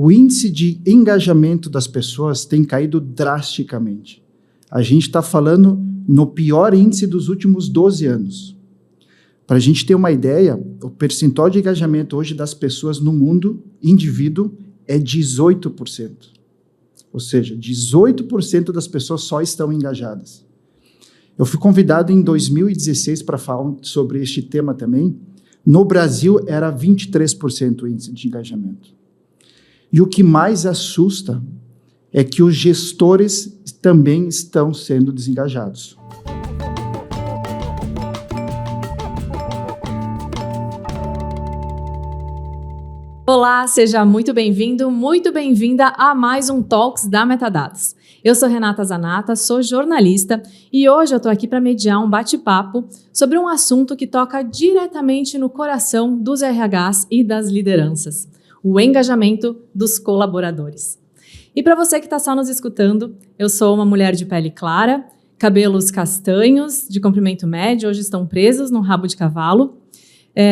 o índice de engajamento das pessoas tem caído drasticamente. A gente está falando no pior índice dos últimos 12 anos. Para a gente ter uma ideia, o percentual de engajamento hoje das pessoas no mundo, indivíduo, é 18%. Ou seja, 18% das pessoas só estão engajadas. Eu fui convidado em 2016 para falar sobre este tema também. No Brasil, era 23% o índice de engajamento. E o que mais assusta é que os gestores também estão sendo desengajados. Olá, seja muito bem-vindo, muito bem-vinda a mais um Talks da Metadados. Eu sou Renata Zanata, sou jornalista e hoje eu estou aqui para mediar um bate-papo sobre um assunto que toca diretamente no coração dos RHs e das lideranças, o engajamento dos colaboradores. E para você que está só nos escutando, eu sou uma mulher de pele clara, cabelos castanhos, de comprimento médio, hoje estão presos num rabo de cavalo.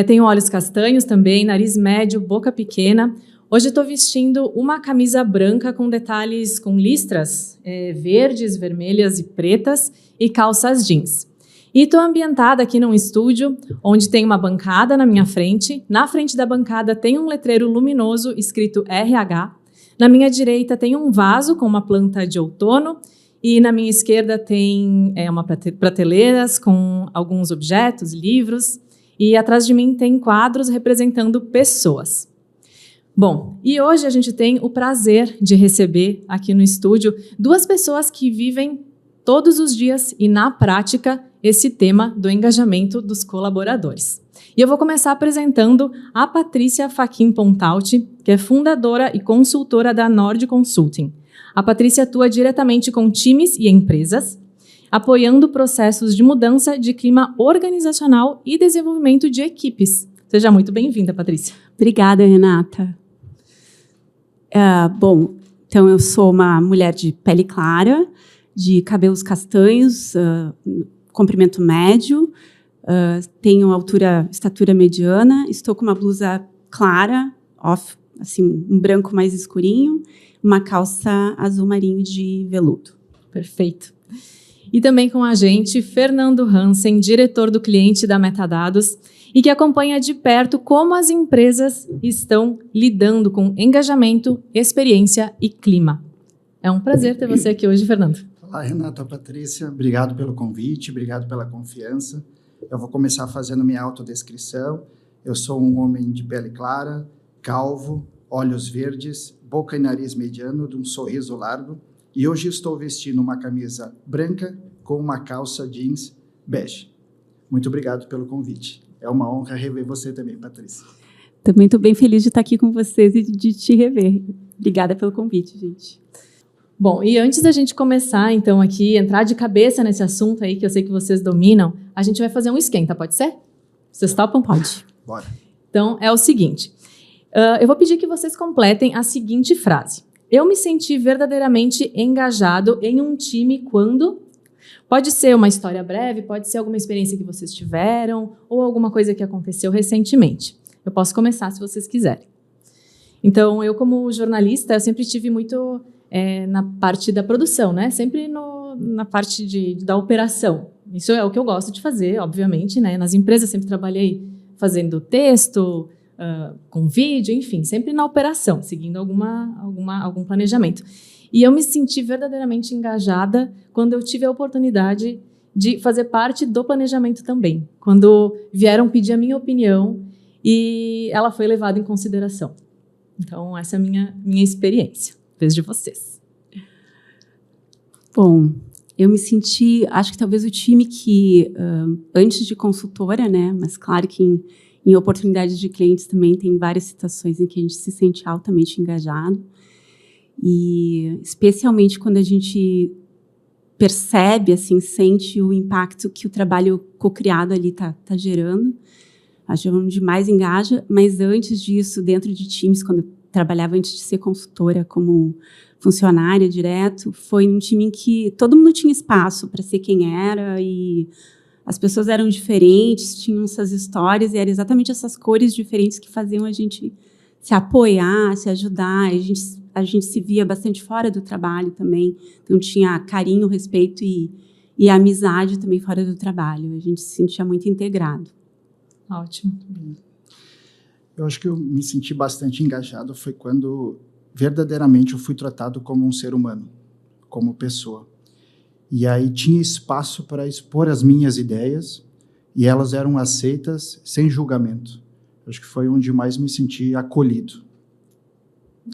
Tenho olhos castanhos também, nariz médio, boca pequena. Hoje estou vestindo uma camisa branca com detalhes, com listras verdes, vermelhas e pretas e calças jeans. E estou ambientada aqui num estúdio onde tem uma bancada na minha frente. Na frente da bancada tem um letreiro luminoso escrito RH. Na minha direita tem um vaso com uma planta de outono. E na minha esquerda tem uma prateleiras com alguns objetos, livros. E atrás de mim tem quadros representando pessoas. Bom, e hoje a gente tem o prazer de receber aqui no estúdio duas pessoas que vivem todos os dias e na prática esse tema do engajamento dos colaboradores. E eu vou começar apresentando a Patrícia Fachin Pontalti, que é fundadora e consultora da Nord Consulting. A Patrícia atua diretamente com times e empresas, apoiando processos de mudança de clima organizacional e desenvolvimento de equipes. Seja muito bem-vinda, Patrícia. Obrigada, Renata. Bom, então eu sou uma mulher de pele clara, de cabelos castanhos, comprimento médio, tenho estatura mediana, estou com uma blusa clara, assim, um branco mais escurinho, uma calça azul marinho de veludo. Perfeito. E também com a gente, Fernando Hansen, diretor do cliente da Metadados, e que acompanha de perto como as empresas estão lidando com engajamento, experiência e clima. É um prazer ter você aqui hoje, Fernando. Olá, Renata, Patrícia. Obrigado pelo convite, obrigado pela confiança. Eu vou começar fazendo minha autodescrição. Eu sou um homem de pele clara, calvo, olhos verdes, boca e nariz mediano, de um sorriso largo. E hoje estou vestindo uma camisa branca com uma calça jeans bege. Muito obrigado pelo convite. É uma honra rever você também, Patrícia. Também estou bem feliz de estar aqui com vocês e de te rever. Obrigada pelo convite, gente. Bom, e antes da gente começar, então, aqui, entrar de cabeça nesse assunto aí, que eu sei que vocês dominam, a gente vai fazer um esquenta, pode ser? Vocês topam? Pode. Bora. Então, é o seguinte. Eu vou pedir que vocês completem a seguinte frase. Eu me senti verdadeiramente engajado em um time quando... Pode ser uma história breve, pode ser alguma experiência que vocês tiveram ou alguma coisa que aconteceu recentemente. Eu posso começar se vocês quiserem. Então, eu como jornalista, eu sempre tive muito na parte da produção, né? Sempre na parte da operação. Isso é o que eu gosto de fazer, obviamente, né? Nas empresas sempre trabalhei fazendo texto, com vídeo, enfim, sempre na operação, seguindo algum planejamento. E eu me senti verdadeiramente engajada quando eu tive a oportunidade de fazer parte do planejamento também, quando vieram pedir a minha opinião e ela foi levada em consideração. Então, essa é a minha experiência, vez de vocês. Bom, eu me senti, acho que talvez o time que, antes de consultora, né, mas claro que em oportunidades de clientes também tem várias situações em que a gente se sente altamente engajado. E especialmente quando a gente percebe, assim, sente o impacto que o trabalho co-criado ali tá gerando. Acho que é onde mais engaja, mas antes disso, dentro de times, quando eu trabalhava antes de ser consultora como funcionária direto, foi um time em que todo mundo tinha espaço para ser quem era e as pessoas eram diferentes, tinham essas histórias e eram exatamente essas cores diferentes que faziam a gente se apoiar, se ajudar. A gente se via bastante fora do trabalho também, então tinha carinho, respeito e amizade também fora do trabalho. A gente se sentia muito integrado. Ótimo. Eu acho que eu me senti bastante engajado foi quando verdadeiramente eu fui tratado como um ser humano, como pessoa. E aí tinha espaço para expor as minhas ideias e elas eram aceitas sem julgamento. Acho que foi onde mais me senti acolhido.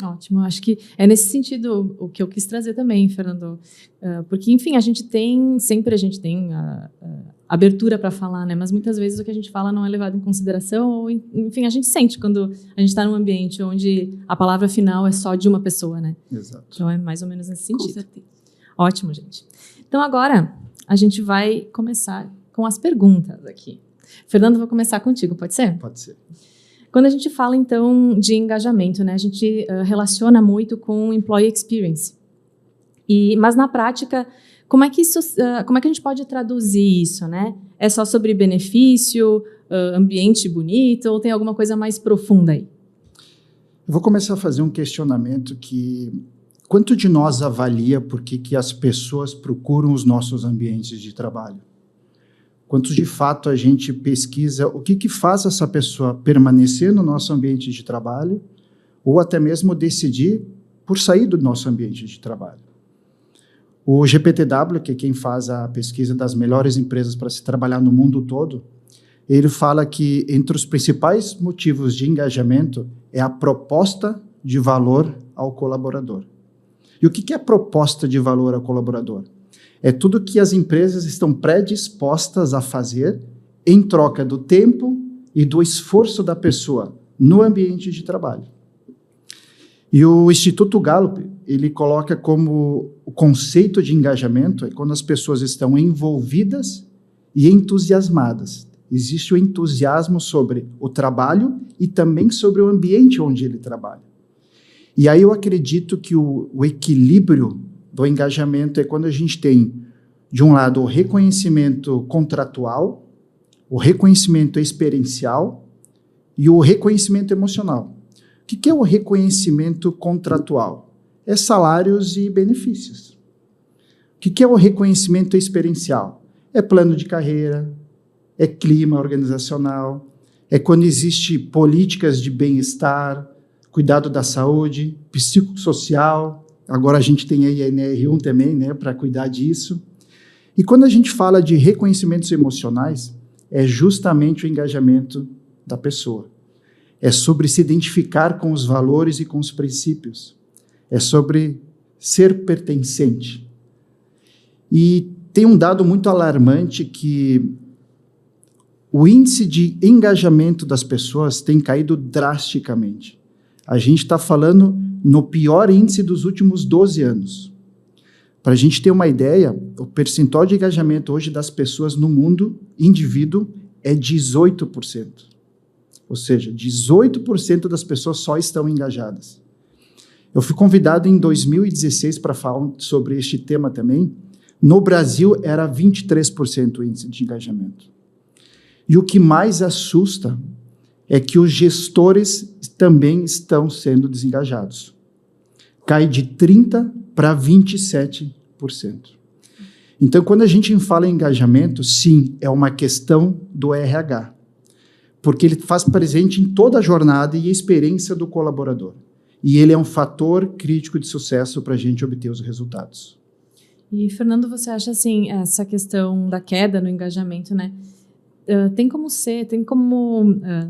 Ótimo, acho que é nesse sentido o que eu quis trazer também, Fernando, porque, enfim, a gente tem abertura para falar, né? Mas muitas vezes o que a gente fala não é levado em consideração, ou, enfim, a gente sente quando a gente está num ambiente onde a palavra final é só de uma pessoa, né? Exato. Então é mais ou menos nesse sentido. Com certeza. Ótimo, gente. Então agora a gente vai começar com as perguntas aqui. Fernando, vou começar contigo, pode ser? Pode ser. Quando a gente fala, então, de engajamento, né, a gente relaciona muito com employee experience. Mas, na prática, como é que a gente pode traduzir isso, né? É só sobre benefício, ambiente bonito, ou tem alguma coisa mais profunda aí? Eu vou começar a fazer um questionamento que... Quanto de nós avalia por que as pessoas procuram os nossos ambientes de trabalho? Quanto de fato a gente pesquisa o que faz essa pessoa permanecer no nosso ambiente de trabalho ou até mesmo decidir por sair do nosso ambiente de trabalho? O GPTW, que é quem faz a pesquisa das melhores empresas para se trabalhar no mundo todo, ele fala que entre os principais motivos de engajamento é a proposta de valor ao colaborador. E o que é a proposta de valor ao colaborador? É tudo que as empresas estão predispostas a fazer em troca do tempo e do esforço da pessoa no ambiente de trabalho. E o Instituto Gallup, ele coloca como o conceito de engajamento é quando as pessoas estão envolvidas e entusiasmadas. Existe o entusiasmo sobre o trabalho e também sobre o ambiente onde ele trabalha. E aí eu acredito que o equilíbrio do engajamento é quando a gente tem, de um lado, o reconhecimento contratual, o reconhecimento experiencial e o reconhecimento emocional. O que é o reconhecimento contratual? É salários e benefícios. O que é o reconhecimento experiencial? É plano de carreira, é clima organizacional, é quando existe políticas de bem-estar, cuidado da saúde, psicossocial. Agora a gente tem a INR1 também, né, para cuidar disso. E quando a gente fala de reconhecimentos emocionais, é justamente o engajamento da pessoa. É sobre se identificar com os valores e com os princípios. É sobre ser pertencente. E tem um dado muito alarmante que o índice de engajamento das pessoas tem caído drasticamente. A gente está falando no pior índice dos últimos 12 anos. Para a gente ter uma ideia, o percentual de engajamento hoje das pessoas no mundo, indivíduo, é 18%. Ou seja, 18% das pessoas só estão engajadas. Eu fui convidado em 2016 para falar sobre este tema também. No Brasil, era 23% o índice de engajamento. E o que mais assusta é que os gestores também estão sendo desengajados. Cai de 30% para 27%. Então, quando a gente fala em engajamento, sim, é uma questão do RH, porque ele faz presente em toda a jornada e experiência do colaborador. E ele é um fator crítico de sucesso para a gente obter os resultados. E, Fernando, você acha, assim, essa questão da queda no engajamento, né? Tem como,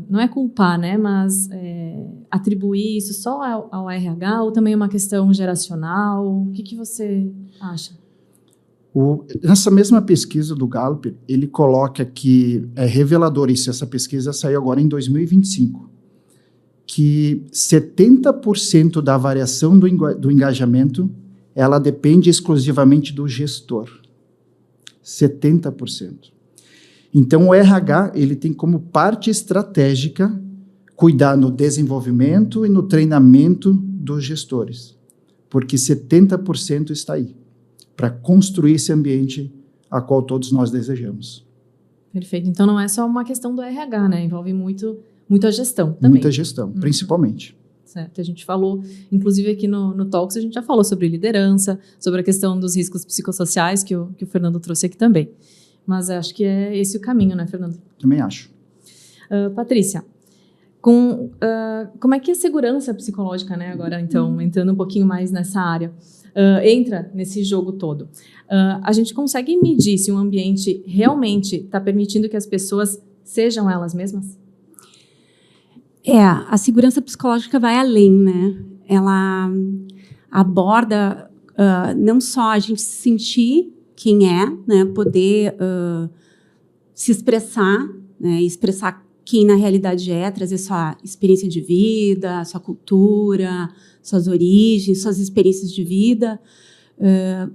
não é culpar, né, mas atribuir isso só ao RH ou também uma questão geracional? O que você acha? Nessa mesma pesquisa do Gallup, ele coloca que é revelador isso, essa pesquisa saiu agora em 2025, que 70% da variação do engajamento, ela depende exclusivamente do gestor. 70%. Então, o RH ele tem como parte estratégica cuidar no desenvolvimento e no treinamento dos gestores, porque 70% está aí, para construir esse ambiente a qual todos nós desejamos. Perfeito. Então, não é só uma questão do RH, né? Envolve muito a gestão também. Muita gestão, principalmente. certo? A gente falou, inclusive aqui no Talks, a gente já falou sobre liderança, sobre a questão dos riscos psicossociais que o Fernando trouxe aqui também. Mas acho que é esse o caminho, né, Fernando? Também acho. Patrícia, como é que a segurança psicológica, né, agora então, entrando um pouquinho mais nessa área, entra nesse jogo todo? A gente consegue medir se um ambiente realmente está permitindo que as pessoas sejam elas mesmas? A segurança psicológica vai além, né? Ela aborda não só a gente se sentir quem é, né? Poder se expressar, né? Expressar quem na realidade é, trazer sua experiência de vida, sua cultura, suas origens, suas experiências de vida,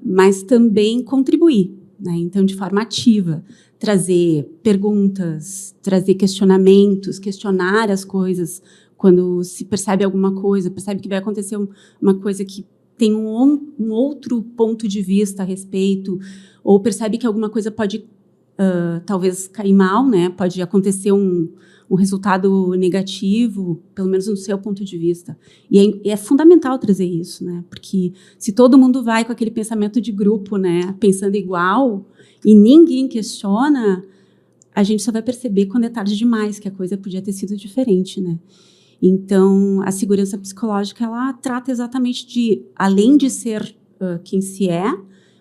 mas também contribuir, né? Então, de forma ativa, trazer perguntas, trazer questionamentos, questionar as coisas quando se percebe alguma coisa, percebe que vai acontecer uma coisa que tem um outro ponto de vista a respeito, ou percebe que alguma coisa pode talvez cair mal, né? Pode acontecer um resultado negativo, pelo menos no seu ponto de vista. E é fundamental trazer isso, né? Porque se todo mundo vai com aquele pensamento de grupo, né? Pensando igual, e ninguém questiona, a gente só vai perceber quando é tarde demais que a coisa podia ter sido diferente, né? Então, a segurança psicológica, ela trata exatamente de, além de ser quem se é,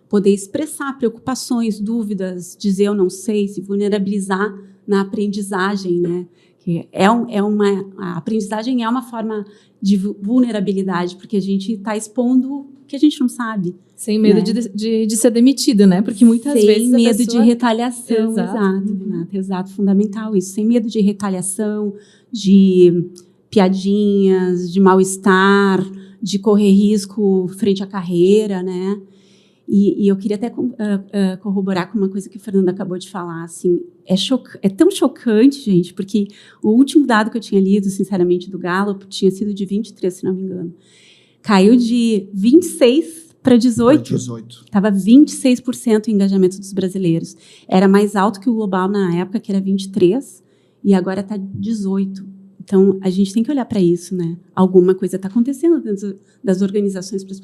poder expressar preocupações, dúvidas, dizer eu não sei, se vulnerabilizar na aprendizagem, né? Que a aprendizagem é uma forma de vulnerabilidade, porque a gente está expondo o que a gente não sabe. Sem medo, né? de ser demitido, né? Porque muitas vezes sem medo pessoa... de retaliação, exato, Renata, exato, fundamental isso. Sem medo de retaliação, de piadinhas, de mal-estar, de correr risco frente à carreira, né? E eu queria até corroborar com uma coisa que o Fernando acabou de falar, assim, é tão chocante, gente, porque o último dado que eu tinha lido, sinceramente, do Gallup, tinha sido de 23, se não me engano. Caiu de 26 para 18. Estava 26% o engajamento dos brasileiros. Era mais alto que o global na época, que era 23, e agora está 18%. Então, a gente tem que olhar para isso, né? Alguma coisa está acontecendo dentro das organizações para as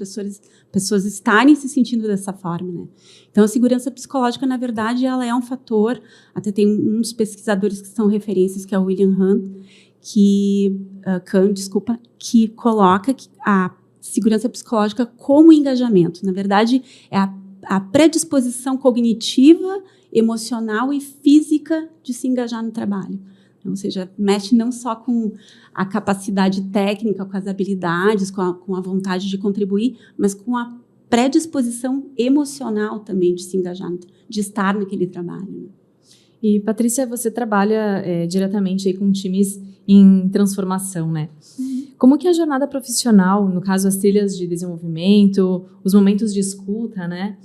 pessoas estarem se sentindo dessa forma, né? Então, a segurança psicológica, na verdade, ela é um fator, até tem um dos pesquisadores que são referências, que é o William Kahn, que coloca a segurança psicológica como engajamento. Na verdade, é a predisposição cognitiva, emocional e física de se engajar no trabalho. Ou seja, mexe não só com a capacidade técnica, com as habilidades, com a vontade de contribuir, mas com a predisposição emocional também de se engajar, de estar naquele trabalho. E, Patrícia, você trabalha diretamente aí com times em transformação, né? Como que a jornada profissional, no caso as trilhas de desenvolvimento, os momentos de escuta, né?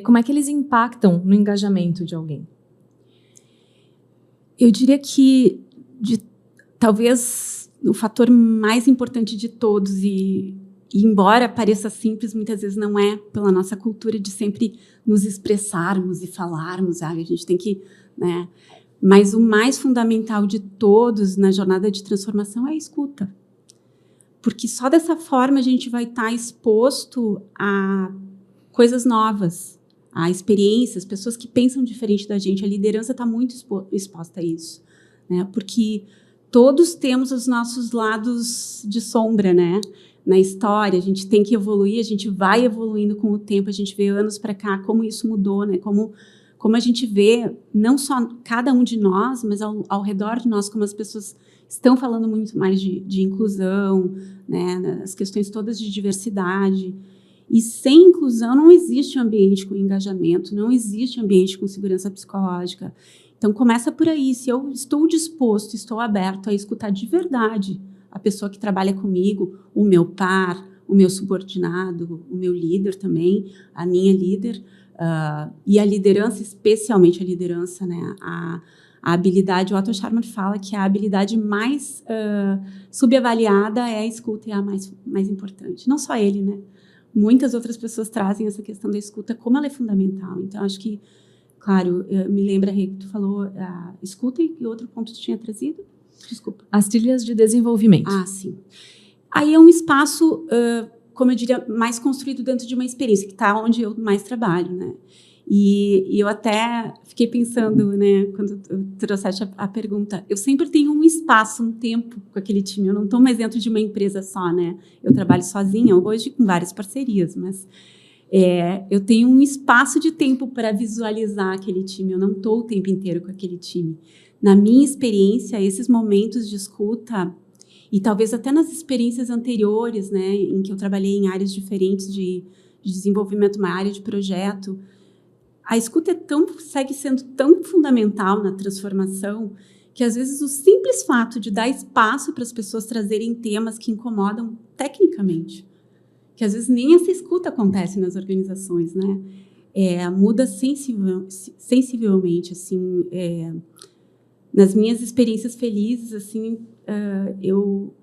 Como é que eles impactam no engajamento de alguém? Eu diria que, talvez, o fator mais importante de todos, e embora pareça simples, muitas vezes não é, pela nossa cultura de sempre nos expressarmos e falarmos, a gente tem que... né? Mas o mais fundamental de todos na jornada de transformação é a escuta. Porque só dessa forma a gente vai estar exposto a coisas novas, a experiências, pessoas que pensam diferente da gente. A liderança está muito exposta a isso, né? Porque todos temos os nossos lados de sombra, né? Na história, a gente tem que evoluir, a gente vai evoluindo com o tempo, a gente vê anos para cá como isso mudou, né? Como a gente vê, não só cada um de nós, mas ao redor de nós, como as pessoas estão falando muito mais de inclusão, né? As questões todas de diversidade. E sem inclusão não existe um ambiente com engajamento, não existe um ambiente com segurança psicológica. Então, começa por aí. Se eu estou disposto, estou aberto a escutar de verdade a pessoa que trabalha comigo, o meu par, o meu subordinado, o meu líder também, a minha líder, e a liderança, especialmente a liderança, né? A habilidade, o Otto Scharmer fala que a habilidade mais subavaliada é a escuta e a mais importante. Não só ele, né? Muitas outras pessoas trazem essa questão da escuta, como ela é fundamental. Então, acho que, claro, me lembra, Rê, que tu falou a escuta e outro ponto que tu tinha trazido? Desculpa. As trilhas de desenvolvimento. Sim. Aí é um espaço, como eu diria, mais construído dentro de uma experiência, que está onde eu mais trabalho, né? E eu até fiquei pensando, né, quando eu trouxeste a pergunta, eu sempre tenho um espaço, um tempo com aquele time, eu não estou mais dentro de uma empresa só, né? Eu trabalho sozinha, hoje com várias parcerias, mas eu tenho um espaço de tempo para visualizar aquele time, eu não estou o tempo inteiro com aquele time. Na minha experiência, esses momentos de escuta, e talvez até nas experiências anteriores, né, em que eu trabalhei em áreas diferentes de desenvolvimento, uma área de projeto, a escuta segue sendo tão fundamental na transformação que, às vezes, o simples fato de dar espaço para as pessoas trazerem temas que incomodam tecnicamente, que, às vezes, nem essa escuta acontece nas organizações, né? Muda sensivelmente, assim, nas minhas experiências felizes, assim, eu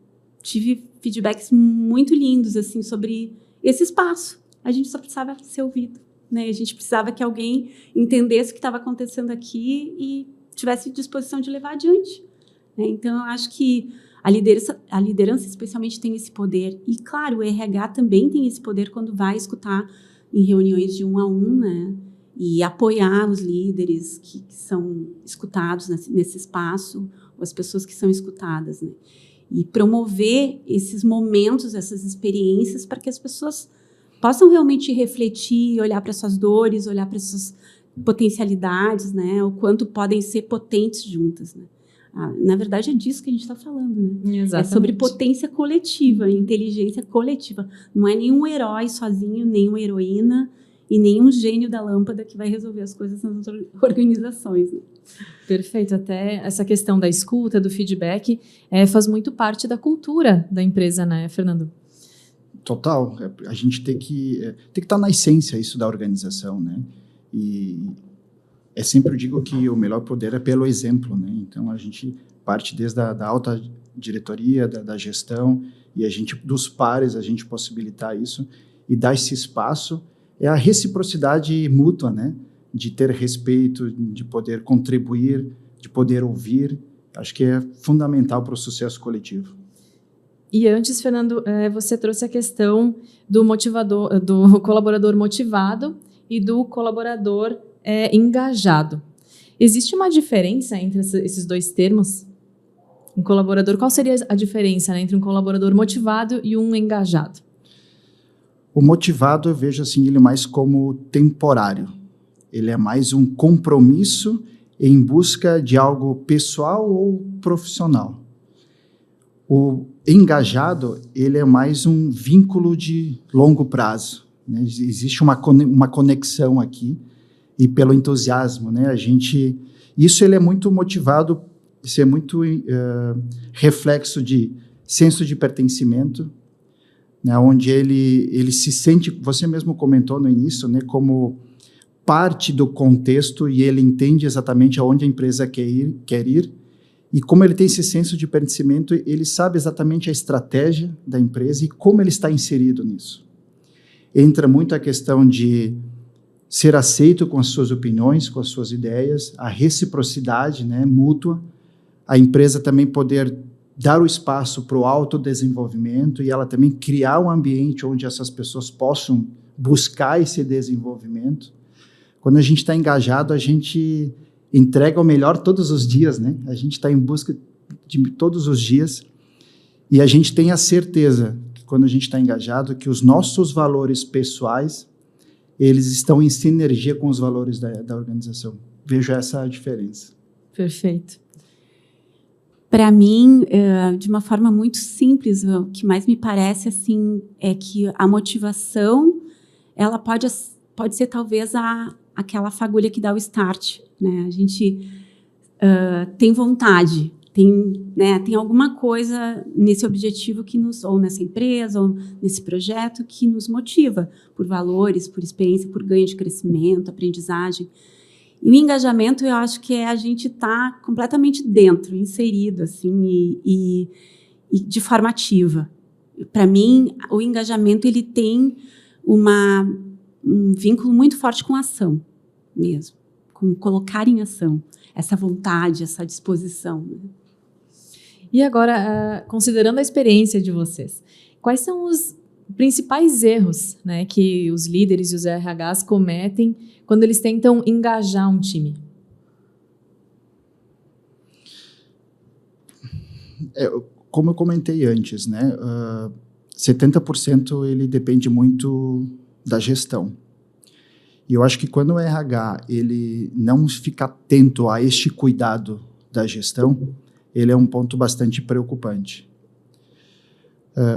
tive feedbacks muito lindos, assim, sobre esse espaço. A gente só precisava ser ouvido, né? A gente precisava que alguém entendesse o que estava acontecendo aqui e tivesse disposição de levar adiante, né? Então, eu acho que a liderança especialmente tem esse poder. E, claro, o RH também tem esse poder quando vai escutar em reuniões de 1 a 1, né? E apoiar os líderes que são escutados nesse espaço, ou as pessoas que são escutadas, né? E promover esses momentos, essas experiências, para que as pessoas possam realmente refletir, olhar para suas dores, olhar para suas potencialidades, né? O quanto podem ser potentes juntas, né? Na verdade, é disso que a gente está falando, né? Exatamente. É sobre potência coletiva, inteligência coletiva. Não é nenhum herói sozinho, nenhuma heroína e nenhum gênio da lâmpada que vai resolver as coisas nas organizações, né? Perfeito. Até essa questão da escuta, do feedback, faz muito parte da cultura da empresa, né, Fernando? Total. A gente tem que estar na essência isso da organização, né? E sempre eu digo que o melhor poder é pelo exemplo, né? Então, a gente parte desde a alta diretoria, da gestão, e dos pares, a gente possibilitar isso e dar esse espaço. É a reciprocidade mútua, né? De ter respeito, de poder contribuir, de poder ouvir. Acho que é fundamental para o sucesso coletivo. E antes, Fernando, você trouxe a questão do colaborador motivado e do colaborador engajado. Existe uma diferença entre esses dois termos? Um colaborador, qual seria a diferença, né, entre um colaborador motivado e um engajado? O motivado eu vejo assim, ele mais como temporário. Ele é mais um compromisso em busca de algo pessoal ou profissional. O engajado, ele é mais um vínculo de longo prazo, né? Existe uma conexão aqui, e pelo entusiasmo, né? Isso ele é muito motivado, isso é muito reflexo de senso de pertencimento, né? Onde ele se sente, você mesmo comentou no início, né? Como parte do contexto, e ele entende exatamente aonde a empresa quer ir. E como ele tem esse senso de pertencimento, ele sabe exatamente a estratégia da empresa e como ele está inserido nisso. Entra muito a questão de ser aceito com as suas opiniões, com as suas ideias, a reciprocidade, né, mútua, a empresa também poder dar o espaço para o autodesenvolvimento e ela também criar um ambiente onde essas pessoas possam buscar esse desenvolvimento. Quando a gente está engajado, a gente entrega o melhor todos os dias, né? A gente está em busca de todos os dias e a gente tem a certeza que quando a gente está engajado, que os nossos valores pessoais, eles estão em sinergia com os valores da organização. Vejo essa diferença. Perfeito. Para mim, de uma forma muito simples, o que mais me parece assim é que a motivação, ela pode ser talvez aquela fagulha que dá o start, né? A gente tem vontade, tem alguma coisa nesse objetivo ou nessa empresa, ou nesse projeto que nos motiva por valores, por experiência, por ganho de crescimento, aprendizagem. E o engajamento, eu acho que a gente estar completamente dentro, inserido, assim, e de forma ativa. Para mim, o engajamento ele tem um vínculo muito forte com a ação mesmo, com colocar em ação essa vontade, essa disposição. E agora, considerando a experiência de vocês, quais são os principais erros, né, que os líderes e os RHs cometem quando eles tentam engajar um time? Como eu comentei antes, né, 70% ele depende muito da gestão. E eu acho que quando o RH ele não fica atento a este cuidado da gestão, ele é um ponto bastante preocupante.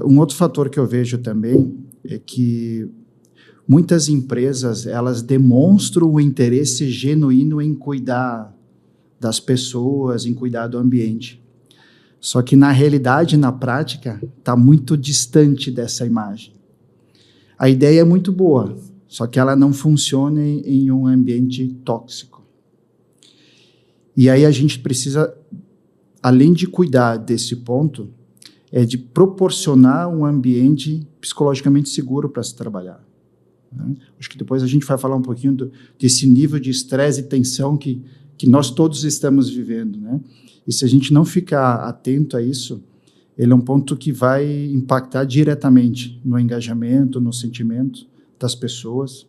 Um outro fator que eu vejo também é que muitas empresas elas demonstram o interesse genuíno em cuidar das pessoas, em cuidar do ambiente. Só que na realidade, na prática, está muito distante dessa imagem. A ideia é muito boa, só que ela não funciona em um ambiente tóxico. E aí a gente precisa, além de cuidar desse ponto, de proporcionar um ambiente psicologicamente seguro para se trabalhar. Né? Acho que depois a gente vai falar um pouquinho desse nível de estresse e tensão que nós todos estamos vivendo, né? E se a gente não ficar atento a isso, ele é um ponto que vai impactar diretamente no engajamento, no sentimento das pessoas.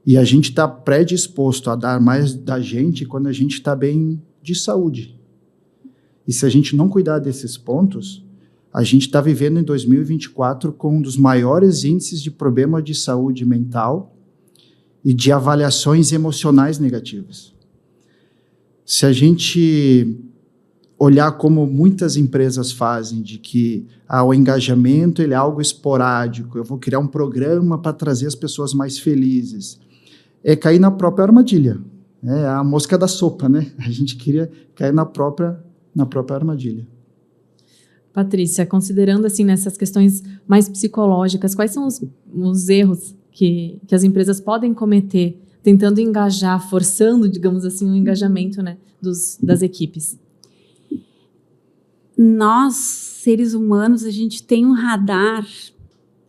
E a gente está predisposto a dar mais da gente quando a gente está bem de saúde. E se a gente não cuidar desses pontos, a gente está vivendo em 2024 com um dos maiores índices de problema de saúde mental e de avaliações emocionais negativas. Se a gente olhar como muitas empresas fazem, de que o engajamento ele é algo esporádico, eu vou criar um programa para trazer as pessoas mais felizes, é cair na própria armadilha. É a mosca da sopa, né? A gente queria cair na própria armadilha. Patrícia, considerando assim nessas questões mais psicológicas, quais são os erros que as empresas podem cometer tentando engajar, forçando, digamos assim, o engajamento, né, das equipes? Nós, seres humanos, a gente tem um radar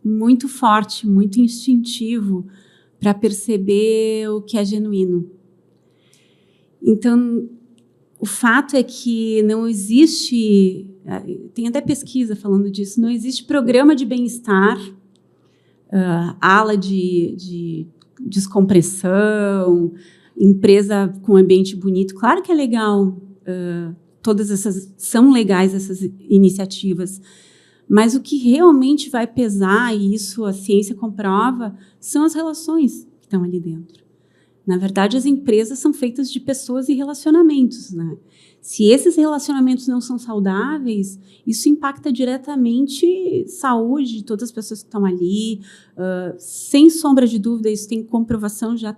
muito forte, muito instintivo para perceber o que é genuíno. Então, o fato é que não existe, tem até pesquisa falando disso, não existe programa de bem-estar, ala de descompressão, empresa com ambiente bonito. Claro que é legal, todas essas são legais, essas iniciativas, mas o que realmente vai pesar, e isso a ciência comprova, são as relações que estão ali dentro. Na verdade, as empresas são feitas de pessoas e relacionamentos, né? Se esses relacionamentos não são saudáveis, isso impacta diretamente saúde de todas as pessoas que estão ali. Sem sombra de dúvida, isso tem comprovação já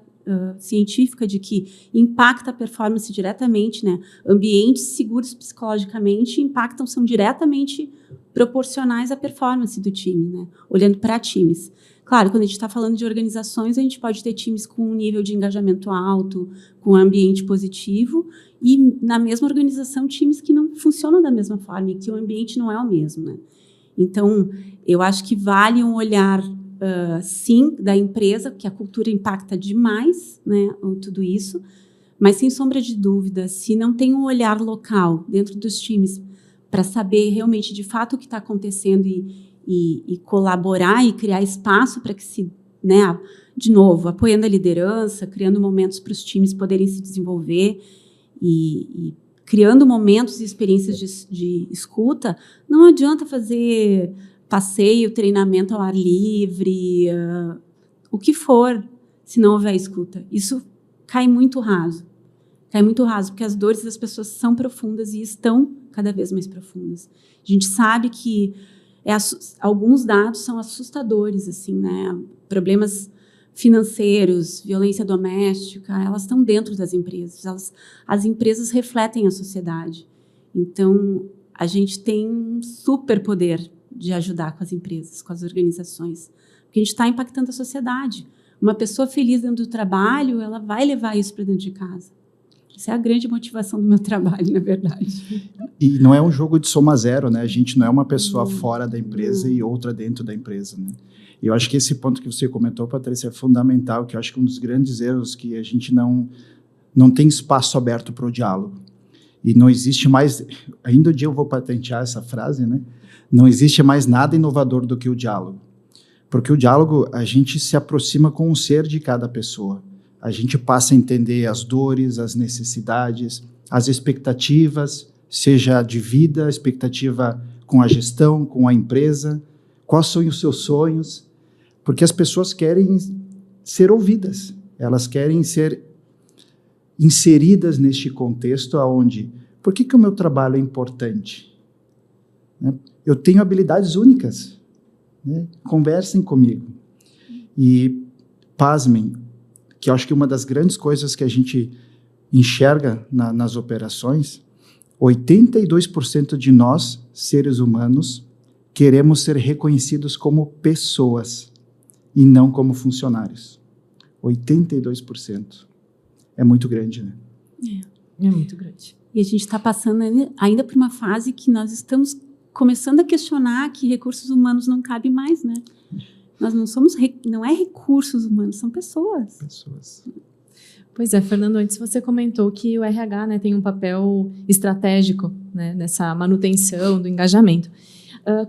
científica de que impacta a performance diretamente, né? Ambientes seguros psicologicamente são diretamente proporcionais à performance do time, né? Olhando para times. Claro, quando a gente está falando de organizações, a gente pode ter times com um nível de engajamento alto, com um ambiente positivo, e na mesma organização, times que não funcionam da mesma forma e que o ambiente não é o mesmo, né? Então, eu acho que vale um olhar, sim, da empresa, porque a cultura impacta demais, né, tudo isso, mas, sem sombra de dúvida, se não tem um olhar local dentro dos times para saber realmente, de fato, o que está acontecendo e colaborar e criar espaço para que se, né, de novo, apoiando a liderança, criando momentos para os times poderem se desenvolver e criando momentos e experiências de escuta, não adianta fazer passeio, treinamento ao ar livre, o que for, se não houver escuta. Isso cai muito raso, porque as dores das pessoas são profundas e estão cada vez mais profundas. A gente sabe que alguns dados são assustadores, assim, né? Problemas financeiros, violência doméstica, elas estão dentro das empresas. As empresas refletem a sociedade. Então, a gente tem um superpoder de ajudar com as empresas, com as organizações, porque a gente está impactando a sociedade. Uma pessoa feliz dentro do trabalho, ela vai levar isso para dentro de casa. Essa é a grande motivação do meu trabalho, na verdade. E não é um jogo de soma zero, né? A gente não é uma pessoa fora da empresa e outra dentro da empresa, né? E eu acho que esse ponto que você comentou, Patrícia, é fundamental, que eu acho que um dos grandes erros que a gente não tem espaço aberto para o diálogo. E não existe mais, ainda um dia eu vou patentear essa frase, né? Não existe mais nada inovador do que o diálogo. Porque o diálogo, a gente se aproxima com o ser de cada pessoa. A gente passa a entender as dores, as necessidades, as expectativas, seja de vida, expectativa com a gestão, com a empresa, quais são os seus sonhos, porque as pessoas querem ser ouvidas, elas querem ser inseridas neste contexto onde, por que o meu trabalho é importante? Né? Eu tenho habilidades únicas, né? Conversem comigo. E, pasmem, que eu acho que uma das grandes coisas que a gente enxerga nas operações, 82% de nós, seres humanos, queremos ser reconhecidos como pessoas e não como funcionários. 82%. É muito grande, né? É muito grande. E a gente está passando ainda por uma fase que nós estamos começando a questionar que recursos humanos não cabem mais, né? Nós não somos, não é recursos humanos, são pessoas. Pessoas. Pois é, Fernando, antes você comentou que o RH, né, tem um papel estratégico, né, nessa manutenção do engajamento.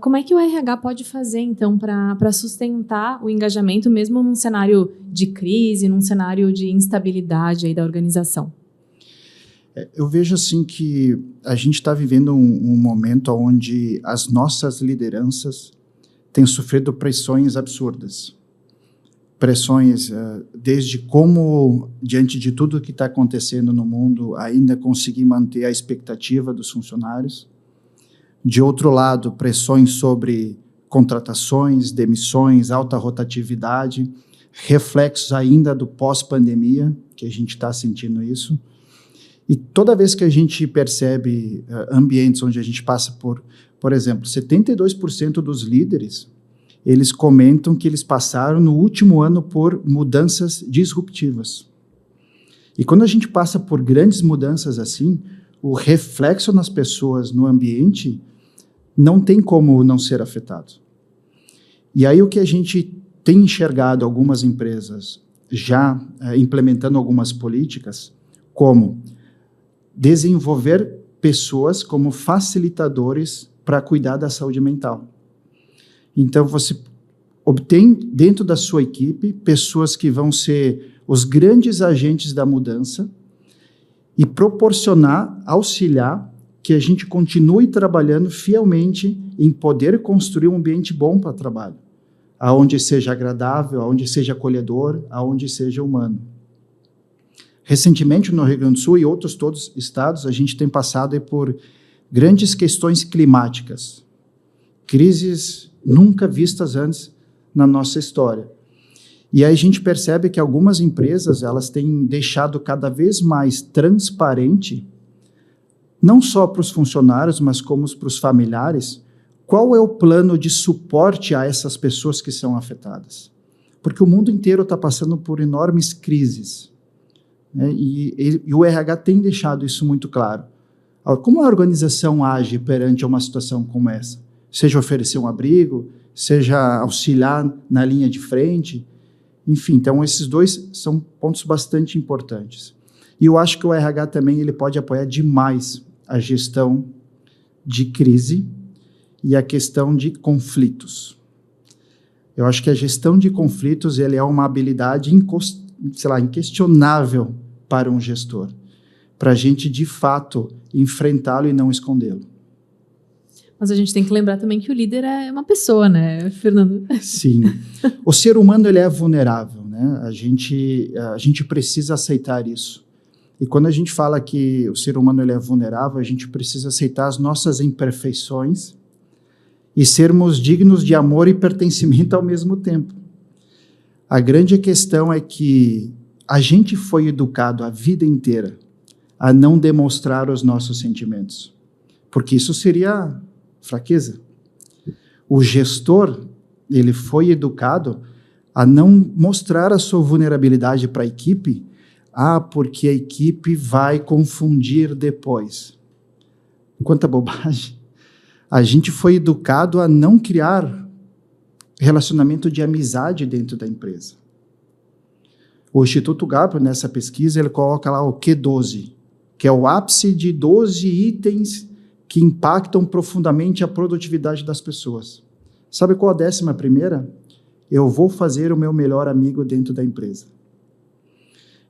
Como é que o RH pode fazer, então, para sustentar o engajamento, mesmo num cenário de crise, num cenário de instabilidade aí da organização? Eu vejo assim que a gente está vivendo um momento onde as nossas lideranças têm sofrido pressões absurdas. Pressões desde como, diante de tudo que está acontecendo no mundo, ainda conseguir manter a expectativa dos funcionários. De outro lado, pressões sobre contratações, demissões, alta rotatividade, reflexos ainda do pós-pandemia, que a gente está sentindo isso. E toda vez que a gente percebe ambientes onde a gente passa por exemplo, 72% dos líderes, eles comentam que eles passaram no último ano por mudanças disruptivas. E quando a gente passa por grandes mudanças assim, o reflexo nas pessoas, no ambiente, não tem como não ser afetado. E aí o que a gente tem enxergado algumas empresas já implementando algumas políticas, como desenvolver pessoas como facilitadores para cuidar da saúde mental. Então, você obtém dentro da sua equipe pessoas que vão ser os grandes agentes da mudança e proporcionar, auxiliar, que a gente continue trabalhando fielmente em poder construir um ambiente bom para trabalho, aonde seja agradável, aonde seja acolhedor, aonde seja humano. Recentemente, no Rio Grande do Sul e outros todos estados, a gente tem passado por grandes questões climáticas, crises nunca vistas antes na nossa história. E aí a gente percebe que algumas empresas, elas têm deixado cada vez mais transparente, não só para os funcionários, mas como para os familiares, qual é o plano de suporte a essas pessoas que são afetadas. Porque o mundo inteiro está passando por enormes crises, né? E o RH tem deixado isso muito claro. Como a organização age perante uma situação como essa? Seja oferecer um abrigo, seja auxiliar na linha de frente, enfim, então esses dois são pontos bastante importantes. E eu acho que o RH também ele pode apoiar demais a gestão de crise e a questão de conflitos. Eu acho que a gestão de conflitos ele é uma habilidade inquestionável para um gestor, para a gente, de fato, enfrentá-lo e não escondê-lo. Mas a gente tem que lembrar também que o líder é uma pessoa, né, Fernando? Sim. O ser humano ele é vulnerável, né? A gente precisa aceitar isso. E quando a gente fala que o ser humano ele é vulnerável, a gente precisa aceitar as nossas imperfeições e sermos dignos de amor e pertencimento ao mesmo tempo. A grande questão é que a gente foi educado a vida inteira a não demonstrar os nossos sentimentos, porque isso seria fraqueza. O gestor, ele foi educado a não mostrar a sua vulnerabilidade para a equipe, porque a equipe vai confundir depois. Quanta bobagem. A gente foi educado a não criar relacionamento de amizade dentro da empresa. O Instituto Gallup, nessa pesquisa, ele coloca lá o Q12, que é o ápice de 12 itens que impactam profundamente a produtividade das pessoas. Sabe qual a 11ª? Eu vou fazer o meu melhor amigo dentro da empresa.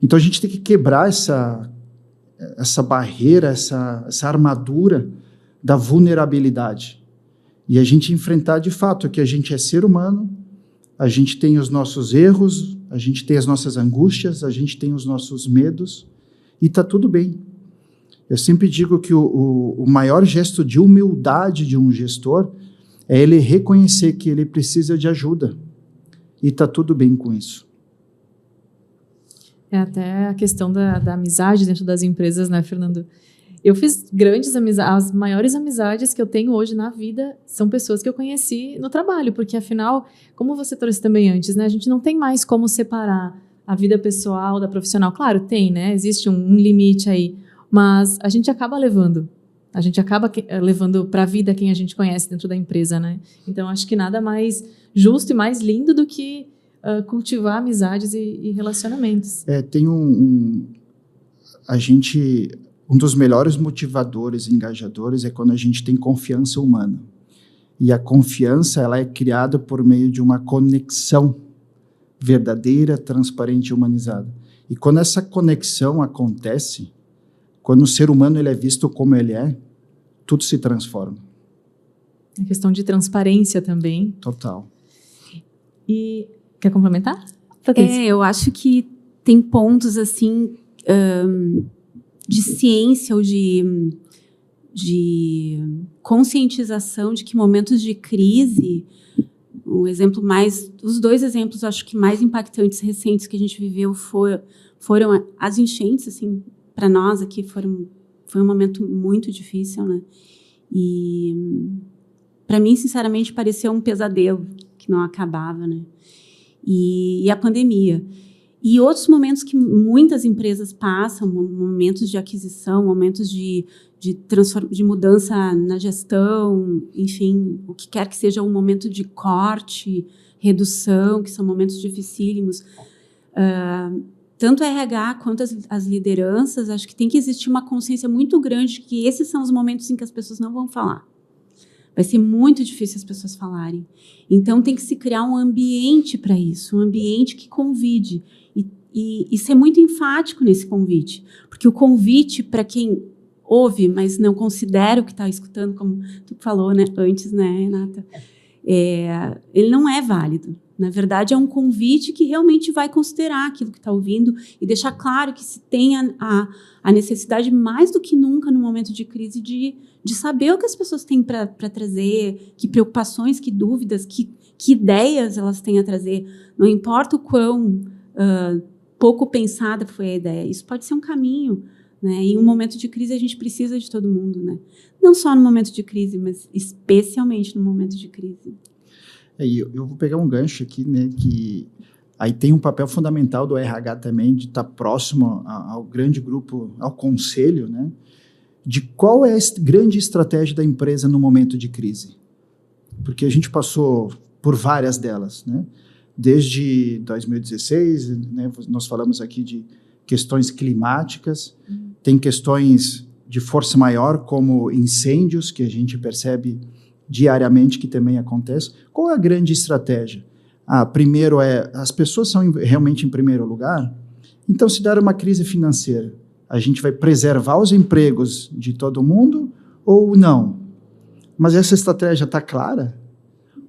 Então, a gente tem que quebrar essa barreira, essa armadura da vulnerabilidade. E a gente enfrentar, de fato, que a gente é ser humano, a gente tem os nossos erros, a gente tem as nossas angústias, a gente tem os nossos medos, e está tudo bem. Eu sempre digo que o maior gesto de humildade de um gestor é ele reconhecer que ele precisa de ajuda, e está tudo bem com isso. É até a questão da amizade dentro das empresas, né, Fernando? Eu fiz grandes amizades, as maiores amizades que eu tenho hoje na vida são pessoas que eu conheci no trabalho, porque afinal, como você trouxe também antes, né, a gente não tem mais como separar a vida pessoal da profissional. Claro, tem, né, existe um limite aí, mas a gente acaba levando para a vida quem a gente conhece dentro da empresa, né? Então, acho que nada mais justo e mais lindo do que cultivar amizades e relacionamentos. Tem um dos melhores motivadores e engajadores é quando a gente tem confiança humana. E a confiança, ela é criada por meio de uma conexão verdadeira, transparente e humanizada. E quando essa conexão acontece, quando o ser humano ele é visto como ele é, tudo se transforma. É questão de transparência também. Total. E quer complementar? Eu acho que tem pontos assim de ciência ou de conscientização de que momentos de crise, os dois exemplos acho que mais impactantes recentes que a gente viveu foram as enchentes, assim, para nós aqui foi um momento muito difícil, né? E para mim, sinceramente, pareceu um pesadelo que não acabava, né? E a pandemia. E outros momentos que muitas empresas passam, momentos de aquisição, momentos de mudança na gestão, enfim, o que quer que seja um momento de corte, redução, que são momentos dificílimos. Tanto a RH quanto as lideranças, acho que tem que existir uma consciência muito grande que esses são os momentos em que as pessoas não vão falar. Vai ser muito difícil as pessoas falarem. Então, tem que se criar um ambiente para isso, um ambiente que convide. E ser muito enfático nesse convite. Porque o convite, para quem ouve, mas não considera o que está escutando, como tu falou, né, antes, né, Renata, ele não é válido. Na verdade, é um convite que realmente vai considerar aquilo que está ouvindo e deixar claro que se tem a necessidade, mais do que nunca, no momento de crise, de saber o que as pessoas têm para trazer, que preocupações, que dúvidas, que ideias elas têm a trazer. Não importa o quão pouco pensada foi a ideia. Isso pode ser um caminho, né? Em um momento de crise, a gente precisa de todo mundo, né? Não só no momento de crise, mas especialmente no momento de crise. Eu vou pegar um gancho aqui, né, que aí tem um papel fundamental do RH também, de estar próximo ao grande grupo, ao conselho, né, de qual é a grande estratégia da empresa no momento de crise. Porque a gente passou por várias delas, né, desde 2016, né, nós falamos aqui de questões climáticas, tem questões de força maior, como incêndios, que a gente percebe diariamente que também acontece. Qual é a grande estratégia? Primeiro as pessoas são realmente em primeiro lugar, então se der uma crise financeira, a gente vai preservar os empregos de todo mundo ou não? Mas essa estratégia está clara?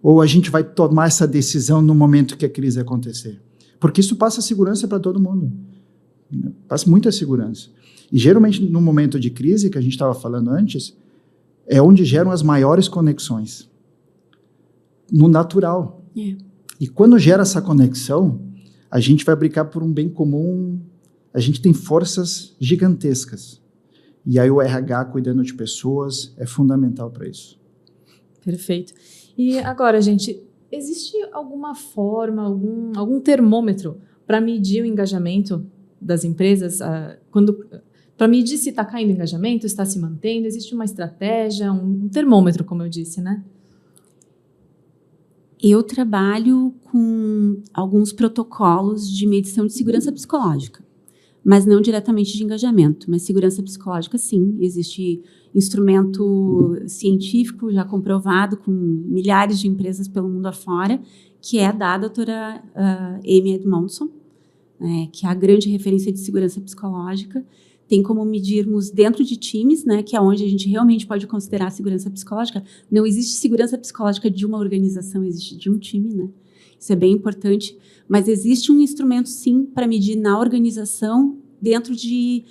Ou a gente vai tomar essa decisão no momento que a crise acontecer? Porque isso passa segurança para todo mundo. Passa muita segurança. E geralmente no momento de crise, que a gente estava falando antes, é onde geram as maiores conexões. No natural. E quando gera essa conexão, a gente vai brigar por um bem comum, a gente tem forças gigantescas. E aí o RH cuidando de pessoas é fundamental para isso. Perfeito. E agora, gente, existe alguma forma, algum termômetro para medir o engajamento das empresas? Para medir se está caindo o engajamento, está se mantendo? Existe uma estratégia, um termômetro, como eu disse, né? Eu trabalho com alguns protocolos de medição de segurança psicológica. mas não diretamente de engajamento. Mas segurança psicológica, sim. Existe instrumento científico já comprovado com milhares de empresas pelo mundo afora, que é da doutora Amy Edmondson, que é a grande referência de segurança psicológica. Tem como medirmos dentro de times, que é onde a gente realmente pode considerar a segurança psicológica. Não existe segurança psicológica de uma organização, existe de um time, Isso é bem importante. Mas existe um instrumento, sim, para medir na organização, dentro de...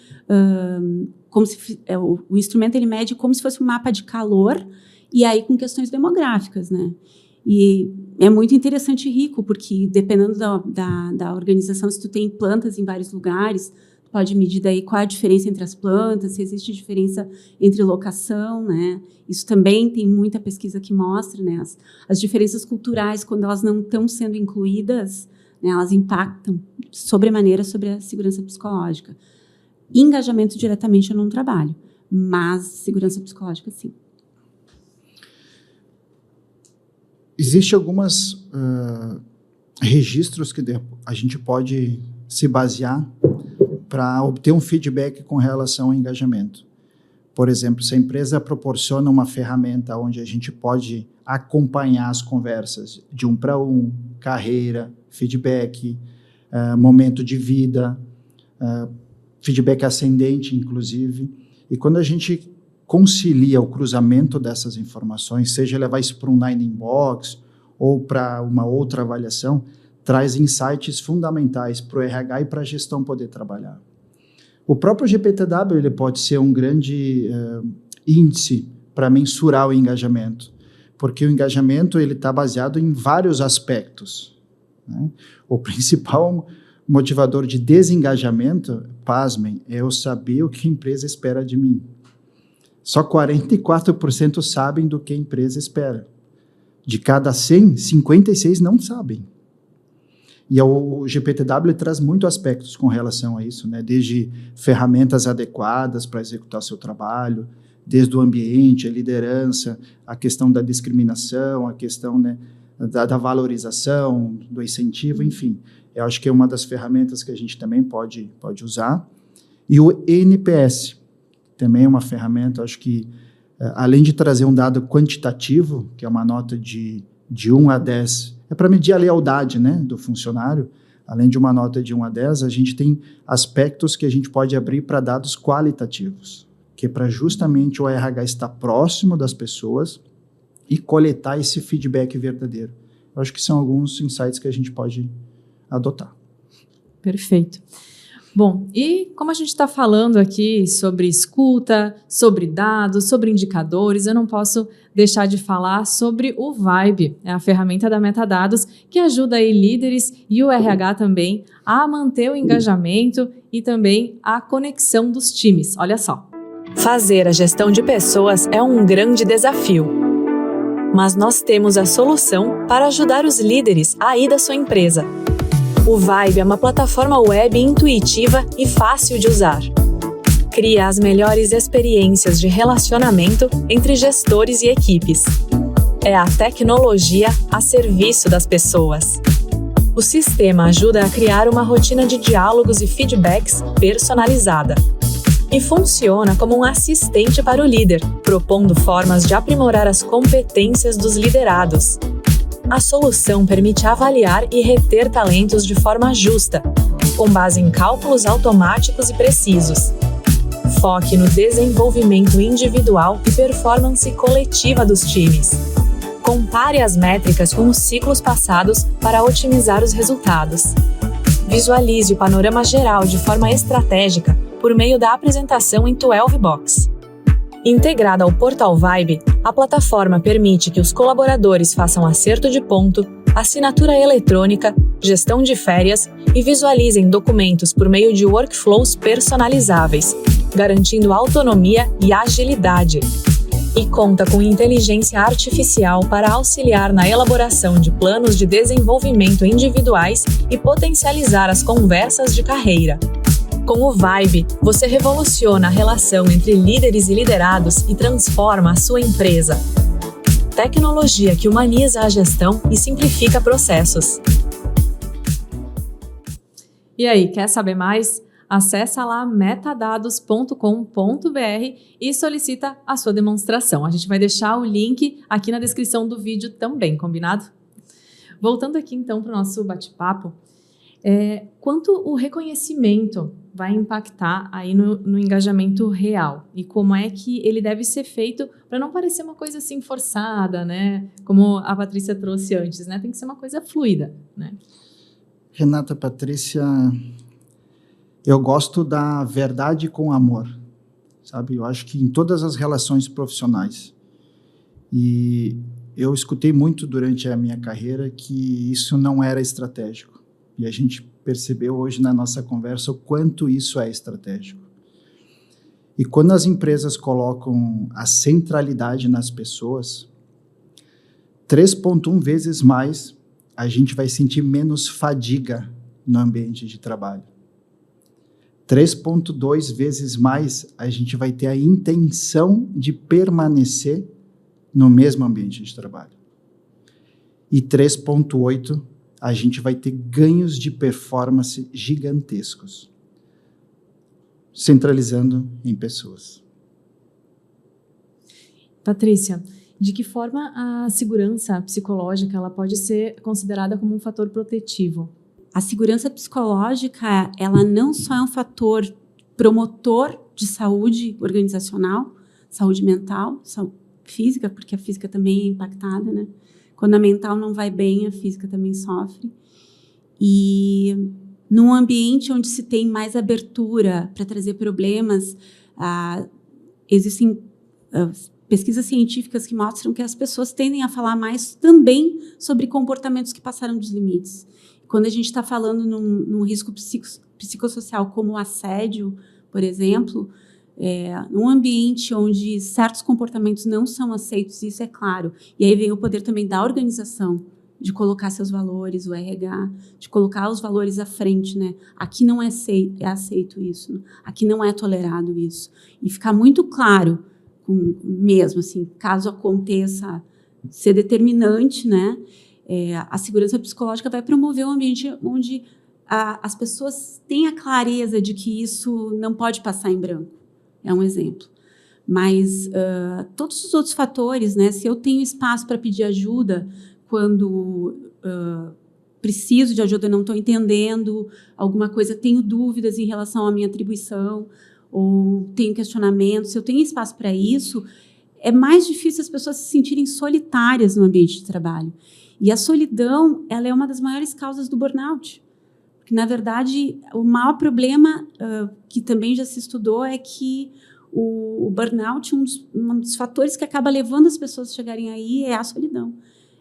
o instrumento ele mede como se fosse um mapa de calor, e aí com questões demográficas, E é muito interessante e rico, porque dependendo da organização, se tu tem plantas em vários lugares, tu pode medir daí qual a diferença entre as plantas, se existe diferença entre locação, Isso também tem muita pesquisa que mostra, as diferenças culturais, quando elas não estão sendo incluídas, elas impactam sobremaneira sobre a segurança psicológica. Engajamento diretamente eu não trabalho, mas segurança psicológica, sim. Existem alguns registros que a gente pode se basear para obter um feedback com relação ao engajamento. Por exemplo, se a empresa proporciona uma ferramenta onde a gente pode acompanhar as conversas de 1 para 1, carreira, feedback, momento de vida, feedback ascendente, inclusive. E quando a gente concilia o cruzamento dessas informações, seja levar isso para um Nine Inbox ou para uma outra avaliação, traz insights fundamentais para o RH e para a gestão poder trabalhar. O próprio GPTW ele pode ser um grande índice para mensurar o engajamento, porque o engajamento está baseado em vários aspectos. O principal motivador de desengajamento, pasmem, é eu saber o que a empresa espera de mim. Só 44% sabem do que a empresa espera. De cada 100, 56 não sabem. E o GPTW traz muitos aspectos com relação a isso, desde ferramentas adequadas para executar seu trabalho, desde o ambiente, a liderança, a questão da discriminação, a questão da valorização, do incentivo, enfim. Eu acho que é uma das ferramentas que a gente também pode usar. E o NPS, também é uma ferramenta, acho que, além de trazer um dado quantitativo, que é uma nota de 1 a 10, é para medir a lealdade do funcionário. Além de uma nota de 1 a 10, a gente tem aspectos que a gente pode abrir para dados qualitativos, que é para justamente o RH estar próximo das pessoas e coletar esse feedback verdadeiro. Eu acho que são alguns insights que a gente pode adotar. Perfeito. Bom, e como a gente está falando aqui sobre escuta, sobre dados, sobre indicadores, eu não posso deixar de falar sobre o Vibe, a ferramenta da Metadados, que ajuda aí líderes e o RH também a manter o engajamento e também a conexão dos times. Olha só. Fazer a gestão de pessoas é um grande desafio, mas nós temos a solução para ajudar os líderes a ir da sua empresa. O Vibe é uma plataforma web intuitiva e fácil de usar. Cria as melhores experiências de relacionamento entre gestores e equipes. É a tecnologia a serviço das pessoas. O sistema ajuda a criar uma rotina de diálogos e feedbacks personalizada. E funciona como um assistente para o líder, propondo formas de aprimorar as competências dos liderados. A solução permite avaliar e reter talentos de forma justa, com base em cálculos automáticos e precisos. Foque no desenvolvimento individual e performance coletiva dos times. Compare as métricas com os ciclos passados para otimizar os resultados. Visualize o panorama geral de forma estratégica por meio da apresentação em 12box. Integrada ao portal Vibe, a plataforma permite que os colaboradores façam acerto de ponto, assinatura eletrônica, gestão de férias e visualizem documentos por meio de workflows personalizáveis, garantindo autonomia e agilidade. E conta com inteligência artificial para auxiliar na elaboração de planos de desenvolvimento individuais e potencializar as conversas de carreira. Com o Vibe, você revoluciona a relação entre líderes e liderados e transforma a sua empresa. Tecnologia que humaniza a gestão e simplifica processos. E aí, quer saber mais? acessa lá metadados.com.br e solicita a sua demonstração. A gente vai deixar o link aqui na descrição do vídeo também, combinado? Voltando aqui então para o nosso bate-papo, quanto o reconhecimento vai impactar aí no engajamento real e como é que ele deve ser feito para não parecer uma coisa assim forçada, né? Como a Patrícia trouxe antes, né? Tem que ser uma coisa fluida, né? Renata, Patrícia, eu gosto da verdade com amor, sabe? Eu acho que em todas as relações profissionais. E eu escutei muito durante a minha carreira que isso não era estratégico. E a gente percebeu hoje na nossa conversa o quanto isso é estratégico. E quando as empresas colocam a centralidade nas pessoas, 3,1 vezes mais a gente vai sentir menos fadiga no ambiente de trabalho. 3,2 vezes mais a gente vai ter a intenção de permanecer no mesmo ambiente de trabalho. E 3,8 a gente vai ter ganhos de performance gigantescos, centralizando em pessoas. Patrícia, de que forma a segurança psicológica ela pode ser considerada como um fator protetivo? A segurança psicológica, ela não só é um fator promotor de saúde organizacional, saúde mental, saúde física, porque a física também é impactada, né? Quando a mental não vai bem, a física também sofre. E num ambiente onde se tem mais abertura para trazer problemas, existem pesquisas científicas que mostram que as pessoas tendem a falar mais também sobre comportamentos que passaram dos limites. Quando a gente está falando num risco psicossocial como o assédio, por exemplo, num ambiente onde certos comportamentos não são aceitos, isso é claro. E aí vem o poder também da organização, de colocar seus valores, o RH, de colocar os valores à frente, né? Aqui não é aceito isso, aqui não é tolerado isso. E ficar muito claro, mesmo assim, caso aconteça, ser determinante, né? A segurança psicológica vai promover um ambiente onde as pessoas têm a clareza de que isso não pode passar em branco. É um exemplo. Mas todos os outros fatores, né? Se eu tenho espaço para pedir ajuda quando preciso de ajuda, não estou entendendo alguma coisa, tenho dúvidas em relação à minha atribuição, ou tenho questionamentos, se eu tenho espaço para isso, é mais difícil as pessoas se sentirem solitárias no ambiente de trabalho. E a solidão, ela é uma das maiores causas do burnout. Porque, na verdade, o maior problema que também já se estudou é que o burnout, um dos fatores que acaba levando as pessoas a chegarem aí é a solidão.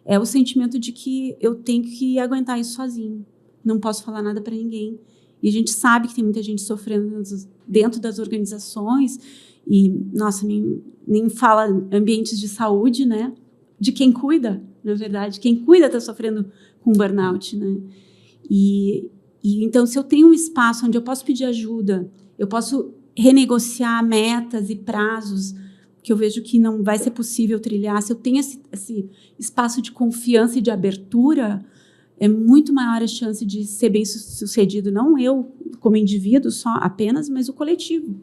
É o sentimento de que eu tenho que aguentar isso sozinho. Não posso falar nada para ninguém. E a gente sabe que tem muita gente sofrendo dentro das organizações e, nossa, nem fala ambientes de saúde, né? De quem cuida, na verdade. Quem cuida está sofrendo com burnout, né? E então, se eu tenho um espaço onde eu posso pedir ajuda, eu posso renegociar metas e prazos que eu vejo que não vai ser possível trilhar, se eu tenho esse espaço de confiança e de abertura, é muito maior a chance de ser bem-sucedido, não eu como indivíduo só apenas, mas o coletivo.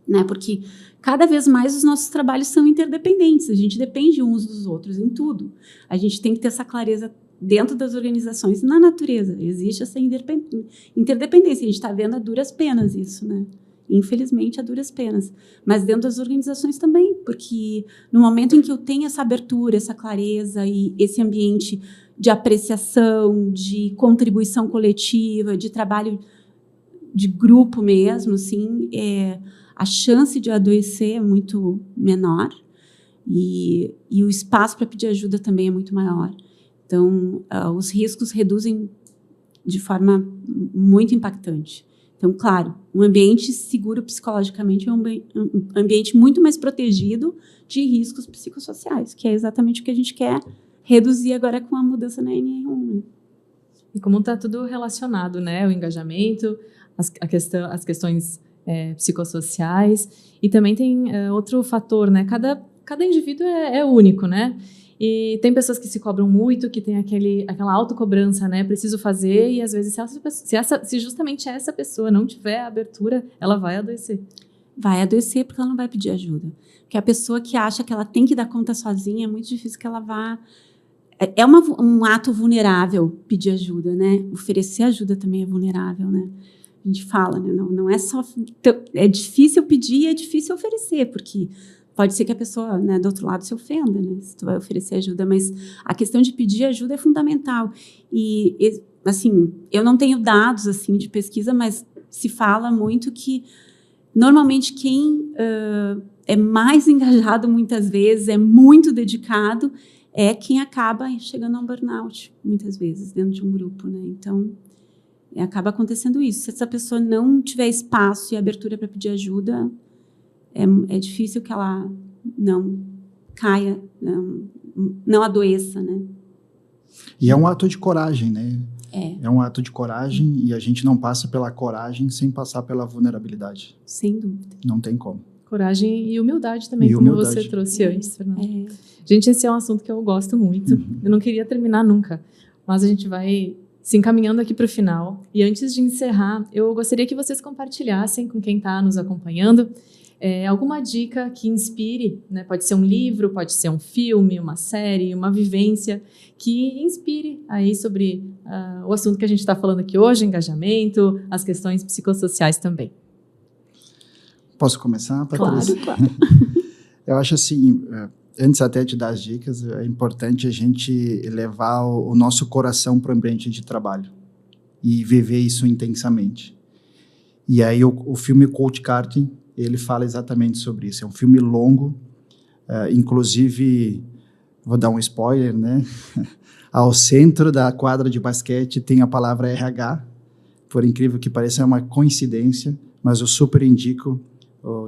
Né? Porque cada vez mais os nossos trabalhos são interdependentes, a gente depende uns dos outros em tudo. A gente tem que ter essa clareza dentro das organizações e na natureza. Existe essa interdependência, a gente está vendo a duras penas isso, né? Infelizmente, a duras penas. Mas dentro das organizações também, porque no momento em que eu tenho essa abertura, essa clareza e esse ambiente de apreciação, de contribuição coletiva, de trabalho de grupo mesmo, assim, a chance de adoecer é muito menor e o espaço para pedir ajuda também é muito maior. Então, os riscos reduzem de forma muito impactante. Então, claro, um ambiente seguro psicologicamente é um ambiente muito mais protegido de riscos psicossociais, que é exatamente o que a gente quer reduzir agora com a mudança na NR1. Né? E como está tudo relacionado, né? O engajamento, as questões psicossociais, e também tem outro fator, né? Cada indivíduo é único, né? E tem pessoas que se cobram muito, que tem aquela autocobrança, né? Preciso fazer, e às vezes se justamente essa pessoa não tiver a abertura, ela vai adoecer. Vai adoecer porque ela não vai pedir ajuda. Porque a pessoa que acha que ela tem que dar conta sozinha, é muito difícil que ela vá... É um ato vulnerável pedir ajuda, né? Oferecer ajuda também é vulnerável, né? A gente fala, né? Não é só... É difícil pedir e é difícil oferecer, porque... Pode ser que a pessoa, né, do outro lado se ofenda, né, se tu vai oferecer ajuda, mas a questão de pedir ajuda é fundamental. E assim, eu não tenho dados assim de pesquisa, mas se fala muito que normalmente quem é mais engajado muitas vezes, é muito dedicado, é quem acaba chegando a um burnout, muitas vezes, dentro de um grupo, né? Então, acaba acontecendo isso. Se essa pessoa não tiver espaço e abertura para pedir ajuda, é difícil que ela não caia, não adoeça, né? E é um ato de coragem, né? É um ato de coragem e a gente não passa pela coragem sem passar pela vulnerabilidade. Sem dúvida. Não tem como. Coragem e humildade também, como você trouxe antes, Fernanda. Gente, esse é um assunto que eu gosto muito. Eu não queria terminar nunca, mas a gente vai se encaminhando aqui para o final. E antes de encerrar, eu gostaria que vocês compartilhassem com quem está nos acompanhando alguma dica que inspire, né? Pode ser um livro, pode ser um filme, uma série, uma vivência que inspire aí sobre o assunto que a gente está falando aqui hoje, engajamento, as questões psicossociais também. Posso começar, Patrícia? Claro. Eu acho assim, antes até de dar as dicas, é importante a gente levar o nosso coração para o ambiente de trabalho e viver isso intensamente. E aí o filme Coach Carter, ele fala exatamente sobre isso. É um filme longo, inclusive, vou dar um spoiler, né? Ao centro da quadra de basquete tem a palavra RH, por incrível que pareça, é uma coincidência, mas eu super indico,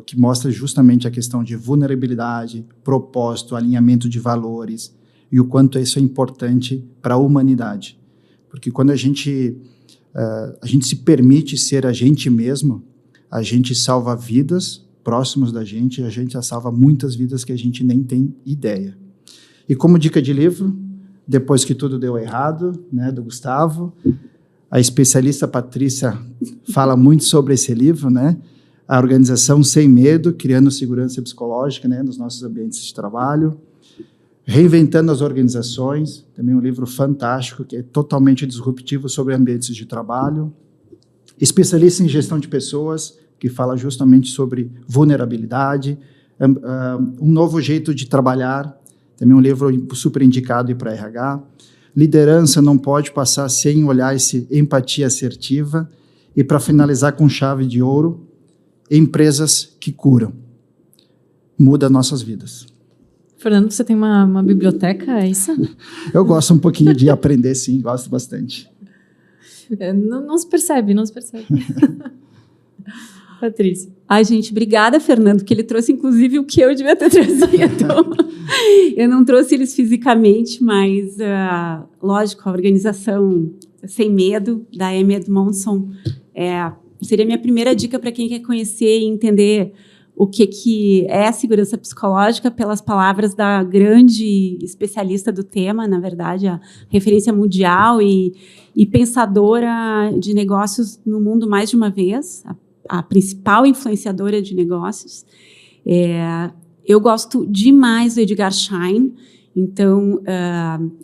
que mostra justamente a questão de vulnerabilidade, propósito, alinhamento de valores e o quanto isso é importante para a humanidade. Porque quando a gente se permite ser a gente mesmo, a gente salva vidas próximos da gente, a gente já salva muitas vidas que a gente nem tem ideia. E como dica de livro, Depois que Tudo Deu Errado, né, do Gustavo, a especialista Patrícia fala muito sobre esse livro, né? A Organização Sem Medo, criando segurança psicológica, né, nos nossos ambientes de trabalho. Reinventando as Organizações, também um livro fantástico, que é totalmente disruptivo sobre ambientes de trabalho. Especialista em Gestão de Pessoas, que fala justamente sobre vulnerabilidade. Um Novo Jeito de Trabalhar, também um livro super indicado para RH. Liderança Não Pode Passar Sem Olhar esse Empatia Assertiva. E para finalizar com chave de ouro, Empresas que Curam. Muda nossas vidas. Fernando, você tem uma biblioteca, é isso? Eu gosto um pouquinho de aprender, sim, gosto bastante. Não se percebe. Patrícia. Ai, gente, obrigada, Fernando, que ele trouxe, inclusive, o que eu devia ter trazido. Eu não trouxe eles fisicamente, mas, lógico, a Organização Sem Medo, da Amy Edmondson, seria a minha primeira dica para quem quer conhecer e entender o que é a segurança psicológica, pelas palavras da grande especialista do tema, na verdade, a referência mundial e pensadora de negócios no mundo mais de uma vez, a principal influenciadora de negócios. Eu gosto demais do Edgar Schein, então,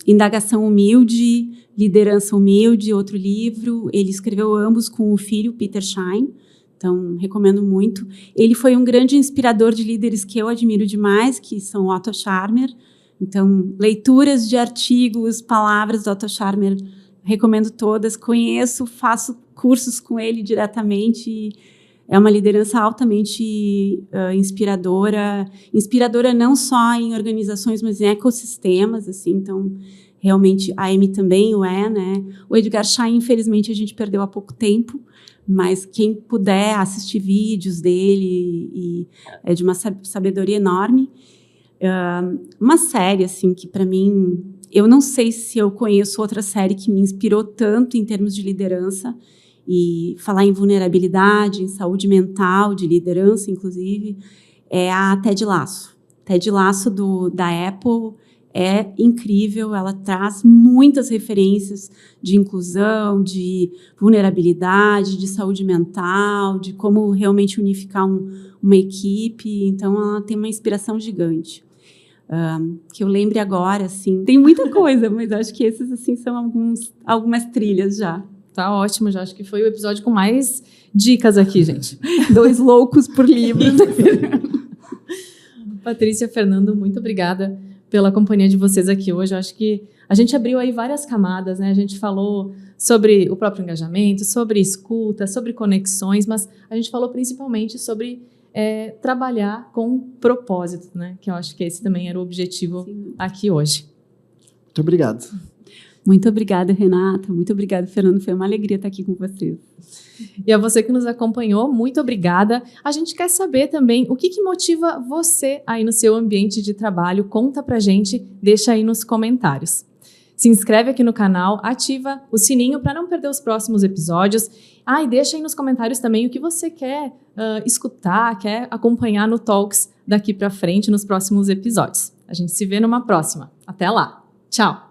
Indagação Humilde, Liderança Humilde, outro livro, ele escreveu ambos com o filho, Peter Schein, então, recomendo muito. Ele foi um grande inspirador de líderes que eu admiro demais, que são Otto Scharmer. Então, leituras de artigos, palavras do Otto Scharmer, recomendo todas. Conheço, faço cursos com ele diretamente. É uma liderança altamente inspiradora. Inspiradora não só em organizações, mas em ecossistemas. Assim, então, realmente, a Amy também o é, né? O Edgar Schein, infelizmente, a gente perdeu há pouco tempo. Mas quem puder assistir vídeos dele, é de uma sabedoria enorme. Uma série, assim, que para mim... Eu não sei se eu conheço outra série que me inspirou tanto em termos de liderança, e falar em vulnerabilidade, em saúde mental, de liderança, inclusive, é a Ted Lasso. Ted Lasso, da Apple, é incrível, ela traz muitas referências de inclusão, de vulnerabilidade, de saúde mental, de como realmente unificar uma equipe. Então, ela tem uma inspiração gigante. Que eu lembre agora, assim, tem muita coisa, mas acho que esses, assim, são algumas trilhas já. Tá ótimo, já acho que foi o episódio com mais dicas aqui, gente. 2 loucos por livro. Patrícia, Fernando, muito obrigada pela companhia de vocês aqui hoje. Eu acho que a gente abriu aí várias camadas, né? A gente falou sobre o próprio engajamento, sobre escuta, sobre conexões, mas a gente falou principalmente sobre trabalhar com propósito, né? Que eu acho que esse também era o objetivo aqui hoje. Muito obrigado. Muito obrigada, Renata. Muito obrigada, Fernando. Foi uma alegria estar aqui com vocês. E a você que nos acompanhou, muito obrigada. A gente quer saber também o que motiva você aí no seu ambiente de trabalho. Conta pra gente, deixa aí nos comentários. Se inscreve aqui no canal, ativa o sininho para não perder os próximos episódios. E deixa aí nos comentários também o que você quer escutar, quer acompanhar no Talks daqui para frente, nos próximos episódios. A gente se vê numa próxima. Até lá. Tchau!